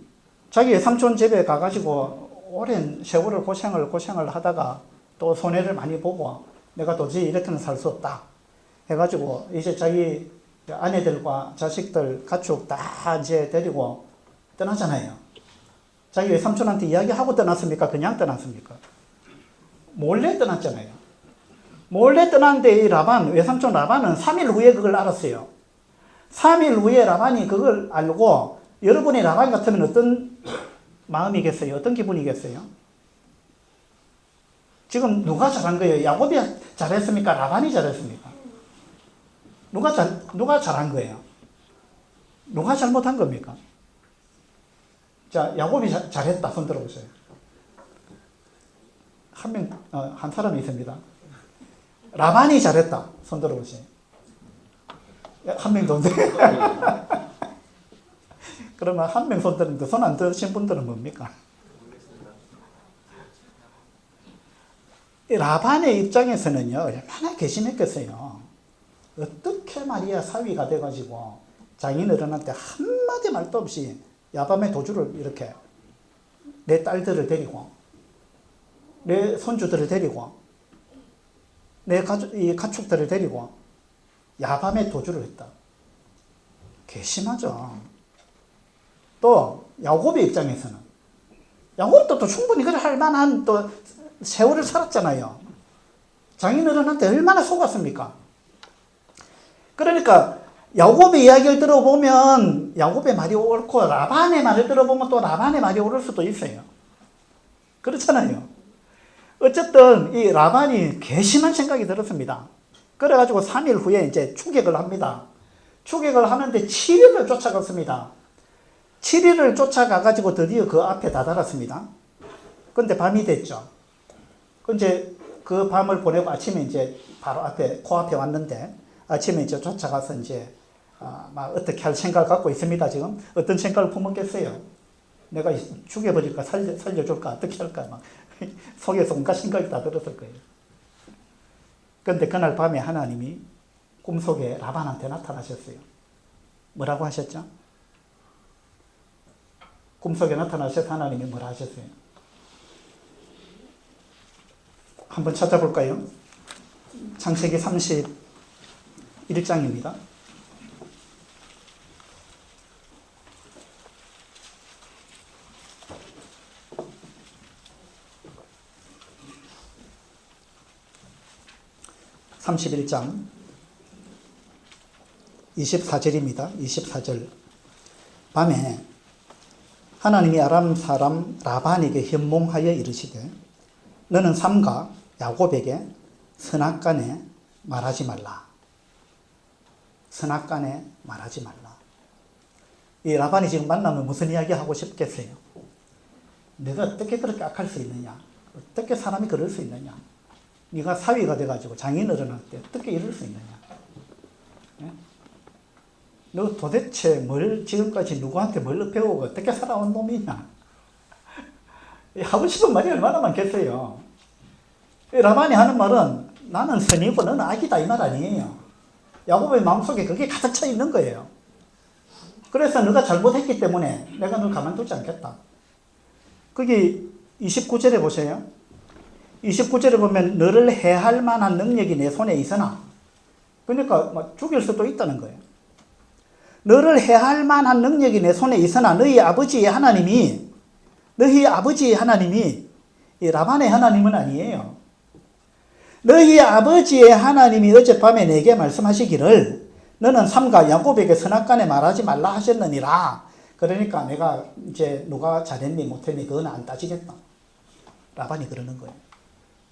자기 외삼촌 집에 가가지고 오랜 세월을 고생을 하다가 또 손해를 많이 보고 내가 도저히 이렇게는 살 수 없다 해가지고 이제 자기 아내들과 자식들 가축 다 이제 데리고 떠나잖아요. 자기 외삼촌한테 이야기하고 떠났습니까? 그냥 떠났습니까? 몰래 떠났잖아요. 몰래 떠났는데 이 라반, 외삼촌 라반은 3일 후에 그걸 알았어요. 3일 후에 라반이 그걸 알고 여러분이 라반 같으면 어떤 마음이겠어요? 어떤 기분이겠어요? 지금 누가 잘한 거예요? 야곱이 잘했습니까? 라반이 잘했습니까? 누가 잘한 거예요? 누가 잘못한 겁니까? 자, 야곱이 잘했다. 손 들어보세요. 한 사람이 있습니다. 라반이 잘했다. 손 들어보세요. 한 명도 없네. 그러면 한 명 손 드는데 손 안 드신 분들은 뭡니까? 라반의 입장에서는요, 얼마나 괘씸했겠어요. 어떻게 말이야 사위가 돼가지고 장인어른한테 한마디 말도 없이 야밤에 도주를 이렇게 내 딸들을 데리고 내 손주들을 데리고 내 가축들을 데리고 야밤에 도주를 했다. 괘씸하죠. 또 야곱의 입장에서는 야곱도 또 충분히 그래 할 만한 또 세월을 살았잖아요. 장인어른한테 얼마나 속았습니까? 그러니까 야곱의 이야기를 들어보면 야곱의 말이 옳고 라반의 말을 들어보면 또 라반의 말이 옳을 수도 있어요. 그렇잖아요. 어쨌든 이 라반이 괘씸한 생각이 들었습니다. 그래가지고 3일 후에 이제 추격을 합니다. 추격을 하는데 7일을 쫓아갔습니다. 7일을 쫓아가가지고 드디어 그 앞에 다다랐습니다. 근데 밤이 됐죠. 이제 그 밤을 보내고 아침에 이제 바로 앞에, 코앞에 왔는데 아침에 이제 쫓아가서 이제 막 어떻게 할 생각을 갖고 있습니다. 지금 어떤 생각을 품었겠어요? 내가 죽여버릴까 살려줄까 어떻게 할까 막 속에서 온갖 생각이 다 들었을 거예요. 그런데 그날 밤에 하나님이 꿈속에 라반한테 나타나셨어요. 뭐라고 하셨죠? 꿈속에 나타나셔서 하나님이 뭐라 하셨어요? 한번 찾아볼까요? 창세기 31장입니다. (31장) 24절입니다. 24절. 밤에 하나님이 아람 사람 라반에게 현몽하여 이르시되 너는 삼가 야곱에게 선악간에 말하지 말라. 선악간에 말하지 말라. 이 라반이 지금 만나면 무슨 이야기 하고 싶겠어요? 내가 어떻게 그렇게 악할 수 있느냐? 어떻게 사람이 그럴 수 있느냐? 네가 사위가 돼가지고 장인어른한테 어떻게 이럴 수 있느냐? 네? 너 도대체 지금까지 누구한테 뭘 배우고 어떻게 살아온 놈이냐? 하고 싶은 말이 얼마나 많겠어요. 라반이 하는 말은 나는 선이고 너는 악이다 이 말 아니에요. 야곱의 마음속에 그게 가득 차 있는 거예요. 그래서 너가 잘못했기 때문에 내가 널 가만두지 않겠다. 거기 29절에 보세요. 29절에 보면 너를 해할 만한 능력이 내 손에 있으나, 그러니까 죽일 수도 있다는 거예요. 너를 해할 만한 능력이 내 손에 있으나 너희 아버지의 하나님이 이 라반의 하나님은 아니에요. 너희 아버지의 하나님이 어젯밤에 내게 말씀하시기를 너는 삼가 야곱에게 선악간에 말하지 말라 하셨느니라. 그러니까 내가 이제 누가 잘했니 못했니 그건 안 따지겠다. 라반이 그러는 거예요.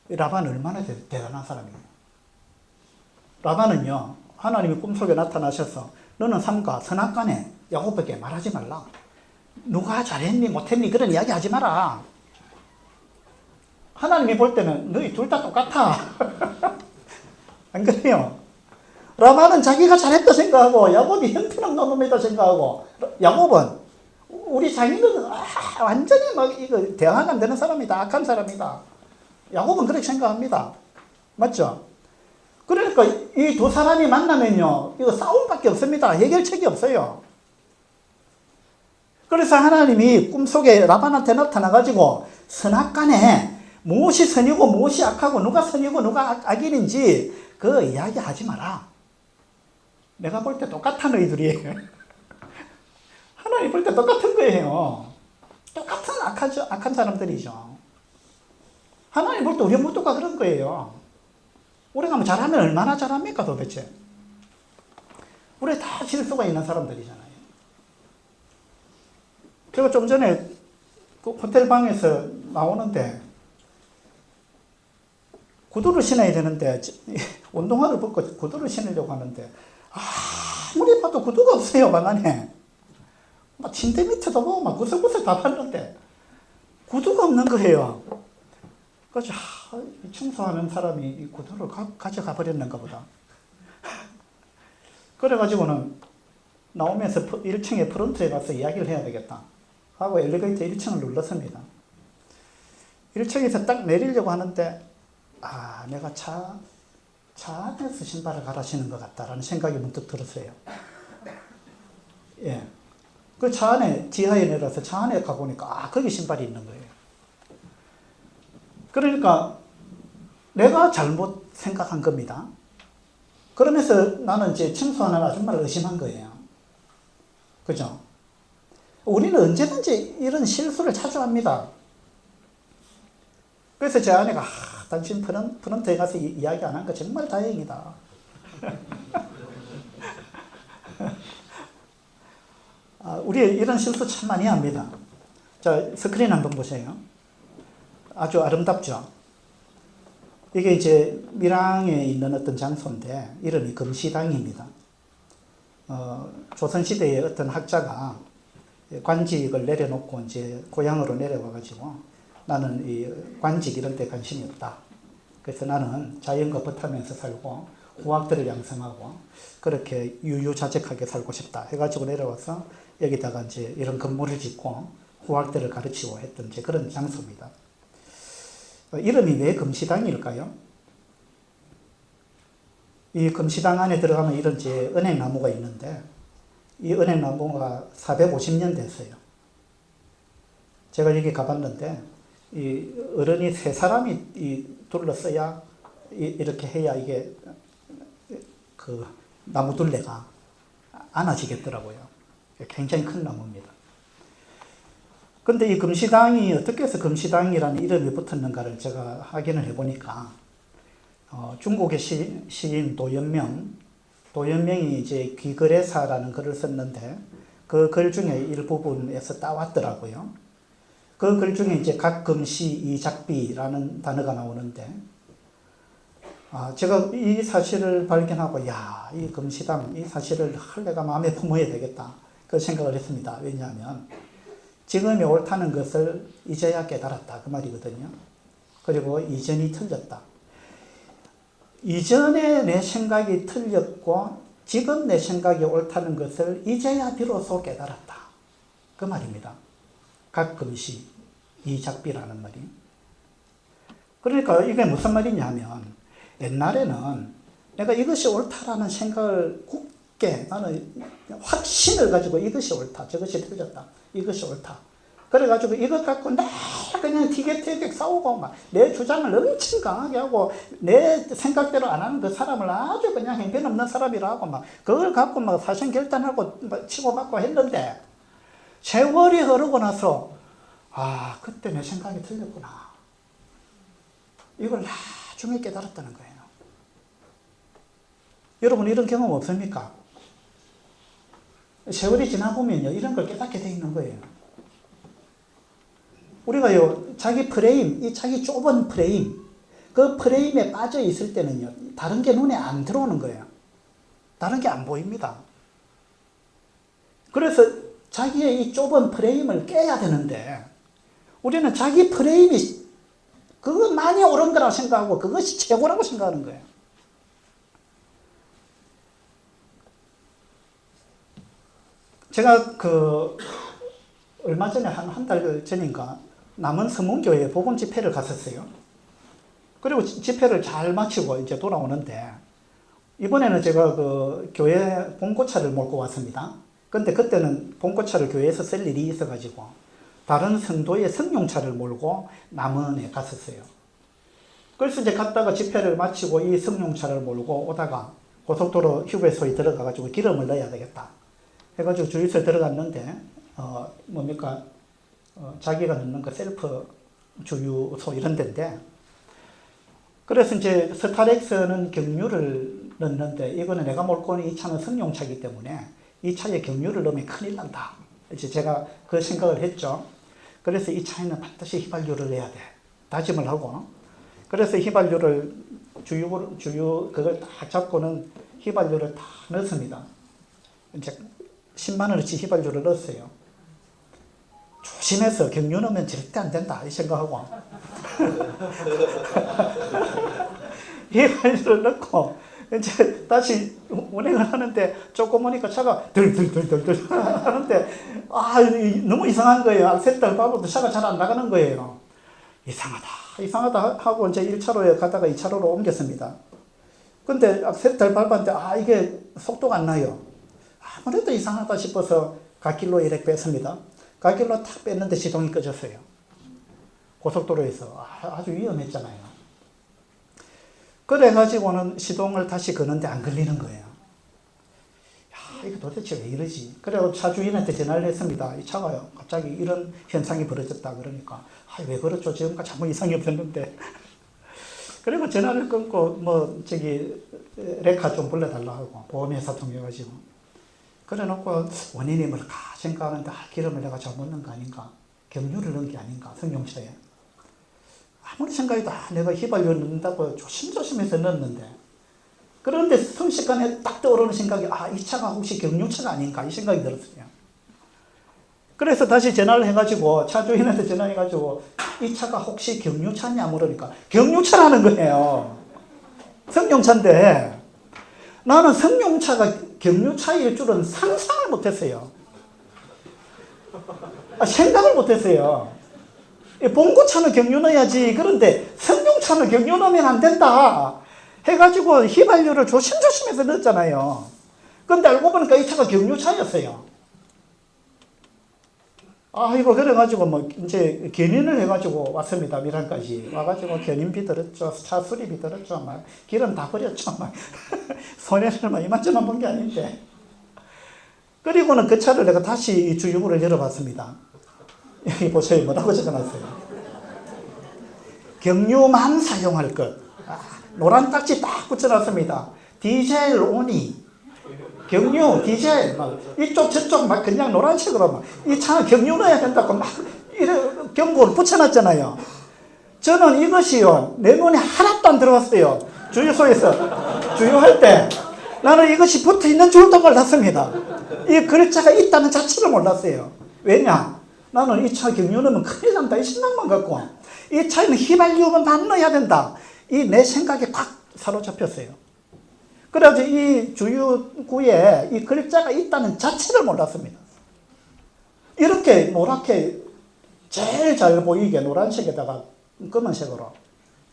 라반은 얼마나 대단한 사람이에요. 라반은요, 하나님이 꿈속에 나타나셔서 너는 삼가 선악간에 야곱에게 말하지 말라. 누가 잘했니 못했니 그런 이야기 하지 마라. 하나님이 볼 때는 너희 둘 다 똑같아. 안 그래요? 라반은 자기가 잘했다 생각하고 야곱이 형편없는 놈이다 생각하고, 야곱은 우리 자기는 완전히 막 이거 대화가 안 되는 사람이다. 악한 사람이다. 야곱은 그렇게 생각합니다. 맞죠? 그러니까 이 두 사람이 만나면요, 이거 싸움밖에 없습니다. 해결책이 없어요. 그래서 하나님이 꿈속에 라반한테 나타나가지고 선악간에 무엇이 선이고 무엇이 악하고 누가 선이고 누가 악인인지 그 이야기 하지 마라. 내가 볼 때 똑같아 너희들이. 하나님 볼 때 똑같은 거예요. 똑같은 악한 사람들이죠. 하나님 볼 때 우리 모두가 그런 거예요. 우리가 뭐 잘하면 얼마나 잘합니까 도대체? 우리 다 실수가 있는 사람들이잖아요. 제가 좀 전에 그 호텔 방에서 나오는데 구두를 신어야 되는데 운동화를 벗고 구두를 신으려고 하는데 아무리 봐도 구두가 없어요. 방 안에 막 침대 밑에도 보고 막 구석구석 다 봤는데 구두가 없는 거예요. 그래서 청소하는 사람이 이 구두를 가져가 버렸는가 보다. 그래가지고는 나오면서 1층에 프론트에 가서 이야기를 해야 되겠다 하고 엘리베이터 1층을 눌렀습니다. 1층에서 딱 내리려고 하는데 내가 차 안에서 신발을 갈아 신은 것 같다라는 생각이 문득 들었어요. 예. 그 차 안에, 지하에 내려서 차 안에 가보니까 거기 신발이 있는 거예요. 그러니까 내가 잘못 생각한 겁니다. 그러면서 나는 이제 청소하는 아줌마를 의심한 거예요. 그죠? 우리는 언제든지 이런 실수를 자주 합니다. 그래서 제 아내가 당신 프런트에 가서 이야기 안 한 거 정말 다행이다. 우리 이런 실수 참 많이 합니다. 자, 스크린 한번 보세요. 아주 아름답죠? 이게 이제 밀양에 있는 어떤 장소인데 이름이 금시당입니다. 조선시대에 어떤 학자가 관직을 내려놓고 이제 고향으로 내려와가지고 나는 이 관직 이런 데 관심이 없다. 그래서 나는 자연과 벗하면서 살고 후학들을 양성하고 그렇게 유유자적하게 살고 싶다 해가지고 내려와서 여기다가 이제 이런 건물을 짓고 후학들을 가르치고 했던 이제 그런 장소입니다. 이름이 왜 금시당일까요? 이 금시당 안에 들어가면 이런 이제 은행나무가 있는데 이 은행나무가 450년 됐어요. 제가 여기 가봤는데 이 어른이 3사람이 둘러서야 이렇게 해야 이게 그 나무 둘레가 안아지겠더라고요. 굉장히 큰 나무입니다. 근데 이 금시당이 어떻게 해서 금시당이라는 이름이 붙었는가를 제가 확인을 해보니까 중국의 시인 도연명이 이제 귀거래사라는 글을 썼는데 그 글 중에 일부분에서 따왔더라고요. 그 글 중에 이제 각금시 이작비라는 단어가 나오는데 제가 이 사실을 발견하고 이 금시당 이 사실을 내가 마음에 품어야 되겠다 그 생각을 했습니다. 왜냐하면 지금이 옳다는 것을 이제야 깨달았다 그 말이거든요. 그리고 이전이 틀렸다. 이전에 내 생각이 틀렸고 지금 내 생각이 옳다는 것을 이제야 비로소 깨달았다 그 말입니다. 각금시 이작비라는 말이. 그러니까 이게 무슨 말이냐면 옛날에는 내가 이것이 옳다라는 생각을 굳게 나는 확신을 가지고 이것이 옳다 저것이 틀렸다 이것이 옳다 그래가지고 이것 갖고 나 그냥 티격태격 싸우고 막 내 주장을 엄청 강하게 하고 내 생각대로 안 하는 그 사람을 아주 그냥 형편없는 사람이라 하고 막 그걸 갖고 막 사생 결단하고 막 치고받고 했는데 세월이 흐르고 나서 그때 내 생각이 틀렸구나 이걸 나중에 깨달았다는 거예요. 여러분 이런 경험 없습니까? 세월이 지나보면요 이런 걸 깨닫게 돼 있는 거예요. 우리가요 자기 프레임, 이 자기 좁은 프레임 그 프레임에 빠져 있을 때는요 다른 게 눈에 안 들어오는 거예요. 다른 게 안 보입니다. 그래서 자기의 이 좁은 프레임을 깨야 되는데 우리는 자기 프레임이 그거 많이 옳은 거라고 생각하고 그것이 최고라고 생각하는 거예요. 제가 얼마 전에 한 달 전인가 남원 서문교회 복음 집회를 갔었어요. 그리고 집회를 잘 마치고 이제 돌아오는데 이번에는 제가 그 교회 봉고차를 몰고 왔습니다. 근데 그때는 봉고차를 교회에서 쓸 일이 있어가지고 다른 성도의 성용차를 몰고 남원에 갔었어요. 그래서 이제 갔다가 집회를 마치고 이 성용차를 몰고 오다가 고속도로 휴게소에 들어가가지고 기름을 넣어야 되겠다 해가지고 주유소에 들어갔는데 자기가 넣는 그 셀프 주유소 이런 데인데, 그래서 이제 스타렉스는 경유를 넣는데 이거는 내가 몰고 오는 이 차는 승용차이기 때문에 이 차에 경유를 넣으면 큰일 난다. 이제 제가 그 생각을 했죠. 그래서 이 차에는 반드시 휘발유를 넣어야 돼. 다짐을 하고. 그래서 휘발유를 주유 그걸 딱 잡고는 휘발유를 다 넣습니다. 이제 10만 원어치 휘발유를 넣었어요. 조심해서 경유 넣으면 절대 안 된다 이 생각하고 휘발유를 넣고 이제 다시 운행을 하는데 조금 오니까 차가 덜덜덜덜 하는데 너무 이상한 거예요. 악셀을 밟아도 차가 잘 안 나가는 거예요. 이상하다 하고 이제 1차로에 가다가 2차로로 옮겼습니다. 근데 악셀을 밟았는데 이게 속도가 안 나요. 아무래도 이상하다 싶어서 갓길로 이렇게 뺐습니다. 갓길로 탁 뺐는데 시동이 꺼졌어요. 고속도로에서. 아주 위험했잖아요. 그래가지고는 시동을 다시 거는데 안 걸리는 거예요. 이거 도대체 왜 이러지? 그래서 차 주인한테 전화를 했습니다. 이 차가요, 갑자기 이런 현상이 벌어졌다 그러니까 왜 그렇죠? 지금까지 아무 이상이 없었는데. 그리고 전화를 끊고 레카 좀 불러달라 하고 보험회사 통해가지고 그래놓고 원인이 뭘까 생각하는데 기름을 내가 잘못 넣은 거 아닌가, 경유를 넣은 게 아닌가, 승용차에. 아무리 생각해도 내가 휘발유 넣는다고 조심조심해서 넣었는데, 그런데 순식간에 딱 떠오르는 생각이 이 차가 혹시 경유차가 아닌가 이 생각이 들었어요. 그래서 다시 전화를 해가지고 차 주인한테 전화해가지고 이 차가 혹시 경유차냐 물으니까 경유차라는 거예요. 승용차인데 나는 승용차가 경유차일 줄은 상상을 못했어요. 생각을 못했어요. 봉고차는 경유 넣어야지. 그런데 승용차는 경유 넣으면 안 된다 해가지고 휘발유를 조심조심해서 넣었잖아요. 근데 알고 보니까 이 차가 경유차였어요. 이거 그래가지고 이제 견인을 해가지고 왔습니다. 미란까지 와가지고 견인비 들었죠, 차 수리비 들었죠, 기름 다 버렸죠, 손해를 이만저만 본 게 아닌데. 그리고는 그 차를 내가 다시 주유구를 열어봤습니다. 여기 보세요, 뭐라고 적어놨어요. 경유만 사용할 것. 노란 딱지 딱 붙여놨습니다. 디젤 오니. 경유, 디젤, 이쪽 저쪽 그냥 노란색으로 이 차는 경유 넣어야 된다고 이래 경고를 붙여놨잖아요. 저는 이것이요, 내 눈에 하나도 안 들어왔어요. 주유소에서 주유할 때 나는 이것이 붙어 있는 줄도 몰랐습니다. 이 글자가 있다는 자체를 몰랐어요. 왜냐? 나는 이 차 경유 넣으면 큰일 난다 이 생각만 갖고, 이 차에는 휘발유만 넣어야 된다 이 내 생각에 꽉 사로잡혔어요. 그래서 이 주유구에 이 글자가 있다는 자체를 몰랐습니다. 이렇게 노랗게 제일 잘 보이게 노란색에다가 검은색으로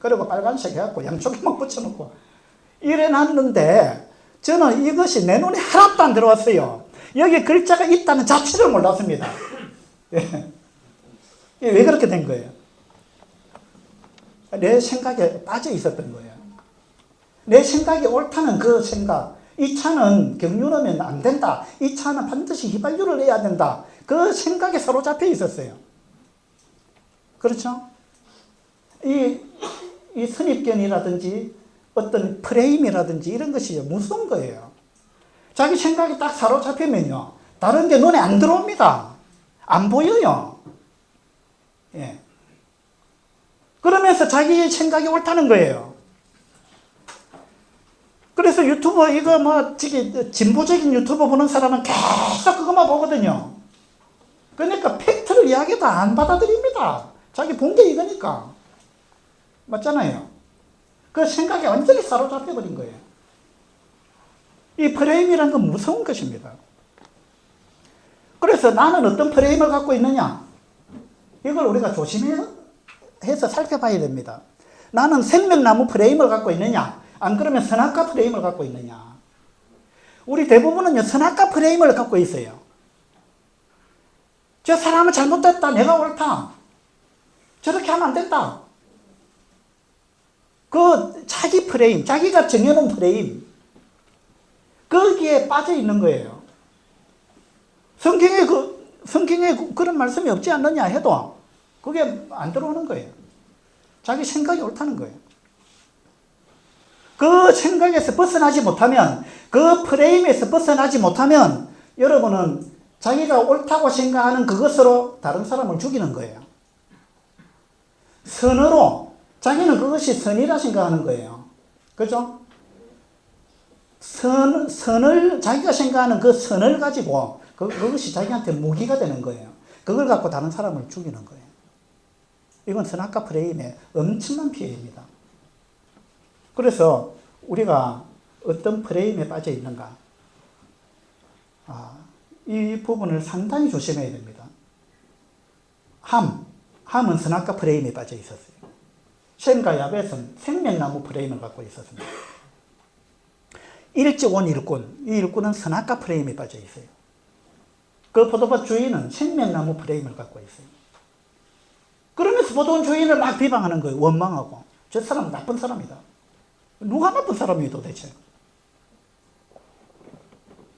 그리고 빨간색 해갖고 양쪽에만 붙여놓고 이래 놨는데 저는 이것이 내 눈에 하나도 안 들어왔어요. 여기 글자가 있다는 자체를 몰랐습니다. 왜 그렇게 된 거예요? 내 생각에 빠져 있었던 거예요. 내 생각이 옳다는 그 생각, 이 차는 경유 넣으면 안 된다, 이 차는 반드시 휘발유를 넣어야 된다, 그 생각에 사로잡혀 있었어요. 그렇죠? 이 선입견이라든지 어떤 프레임이라든지 이런 것이 무서운 거예요. 자기 생각이 딱 사로잡히면요, 다른 게 눈에 안 들어옵니다. 안 보여요. 그러면서 자기 생각이 옳다는 거예요. 그래서 유튜버 진보적인 유튜버 보는 사람은 계속 그것만 보거든요. 그러니까 팩트를 이야기도 안 받아들입니다. 자기 본 게 이거니까. 맞잖아요. 그 생각에 완전히 사로잡혀버린 거예요. 이 프레임이라는 건 무서운 것입니다. 그래서 나는 어떤 프레임을 갖고 있느냐? 이걸 우리가 조심해서 살펴봐야 됩니다. 나는 생명나무 프레임을 갖고 있느냐? 안 그러면 선악과 프레임을 갖고 있느냐? 우리 대부분은요, 선악과 프레임을 갖고 있어요. 저 사람은 잘못됐다. 내가 옳다. 저렇게 하면 안 된다. 그 자기 프레임, 자기가 정해놓은 프레임, 거기에 빠져 있는 거예요. 성경에 그런 말씀이 없지 않느냐 해도 그게 안 들어오는 거예요. 자기 생각이 옳다는 거예요. 그 생각에서 벗어나지 못하면, 그 프레임에서 벗어나지 못하면 여러분은 자기가 옳다고 생각하는 그것으로 다른 사람을 죽이는 거예요. 선으로 자기는 그것이 선이라 생각하는 거예요. 그죠? 선을 자기가 생각하는 그 선을 가지고 그것이 자기한테 무기가 되는 거예요. 그걸 갖고 다른 사람을 죽이는 거예요. 이건 선악과 프레임의 엄청난 피해입니다. 그래서 우리가 어떤 프레임에 빠져 있는가, 이 부분을 상당히 조심해야 됩니다. 함은 선악과 프레임에 빠져 있었어요. 셈과 야벳은 생명나무 프레임을 갖고 있었습니다. 일찍 온 일꾼, 이 일꾼은 선악과 프레임에 빠져 있어요. 그 포도밭 주인은 생명나무 프레임을 갖고 있어요. 그러면서 포도원 주인을 막 비방하는 거예요. 원망하고. 저 사람은 나쁜 사람이다. 누가 나쁜 사람이에요 도대체?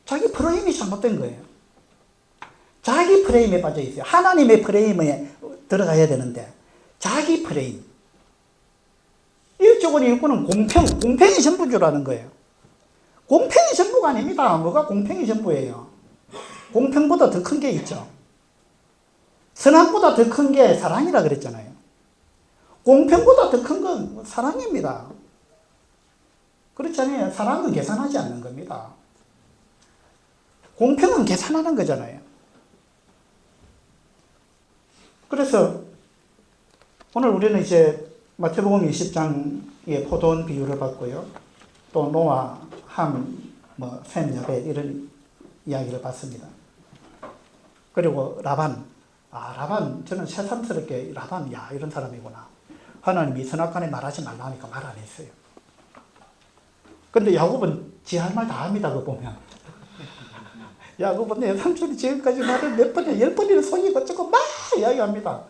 자기 프레임이 잘못된 거예요. 자기 프레임에 빠져 있어요. 하나님의 프레임에 들어가야 되는데 자기 프레임. 일찍 온 일꾼은 공평이 전부인 줄 아는 거예요. 공평이 전부가 아닙니다. 뭐가 공평이 전부예요? 공평보다 더 큰 게 있죠. 선악보다 더 큰 게 사랑이라 그랬잖아요. 공평보다 더 큰 건 사랑입니다. 그렇잖아요. 사랑은 계산하지 않는 겁니다. 공평은 계산하는 거잖아요. 그래서 오늘 우리는 이제 마태복음 20장의 포도원 비유를 봤고요. 또 노아, 함, 셈, 야벳 이런 이야기를 봤습니다. 그리고 라반. 라반, 저는 새삼스럽게 라반, 이런 사람이구나. 하나님이 선악간에 말하지 말라 하니까 말 안 했어요. 근데 야곱은 지 할 말 다 합니다. 그거 보면. 야곱은 내 삼촌이 지금까지 말을 몇 번이나 10번이나 속이고 조금 막 이야기합니다.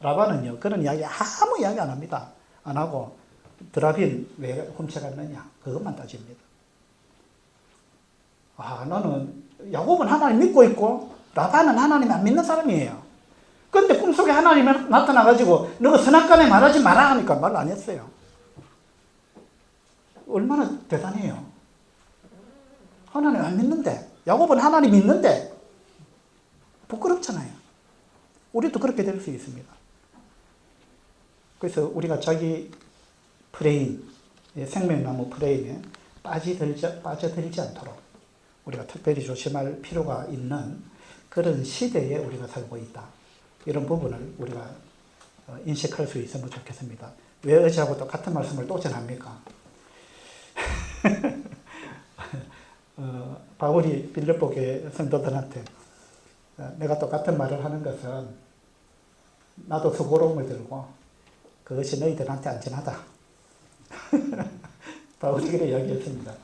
라반은요, 그런 이야기 아무 이야기 안 합니다. 안 하고 드라빈 왜 훔쳐갔느냐 그것만 따집니다. 나는 야곱은 하나님 믿고 있고 라반은 하나님 안 믿는 사람이에요. 근데 꿈속에 하나님이 나타나가지고 너 선악간에 말하지 마라 하니까 말 안 했어요. 얼마나 대단해요. 하나님 안 믿는데, 야곱은 하나님 믿는데 부끄럽잖아요. 우리도 그렇게 될 수 있습니다. 그래서 우리가 자기 프레임, 생명나무 프레임에 빠져들지 않도록 우리가 특별히 조심할 필요가 있는 그런 시대에 우리가 살고 있다. 이런 부분을 우리가 인식할 수 있으면 좋겠습니다. 왜 어제하고 또 같은 말씀을 또 전합니까? 바울이 빌립보교회 성도들한테 내가 또 같은 말을 하는 것은 나도 수고로움을 들고 그것이 너희들한테 안전하다. 바울이 그렇게 이야기했습니다.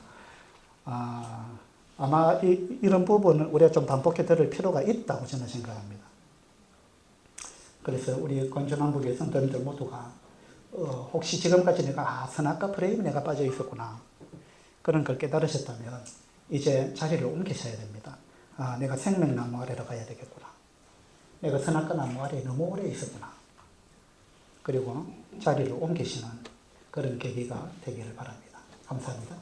아마 이런 부분을 우리가 좀 반복해 들을 필요가 있다고 저는 생각합니다. 그래서 우리 건전한국의 성도님들 모두가 혹시 지금까지 내가 선악과 프레임에 내가 빠져 있었구나 그런 걸 깨달으셨다면 이제 자리를 옮기셔야 됩니다. 내가 생명나무 아래로 가야 되겠구나. 내가 선악과 나무 아래에 너무 오래 있었구나. 그리고 자리를 옮기시는 그런 계기가 되기를 바랍니다. 감사합니다.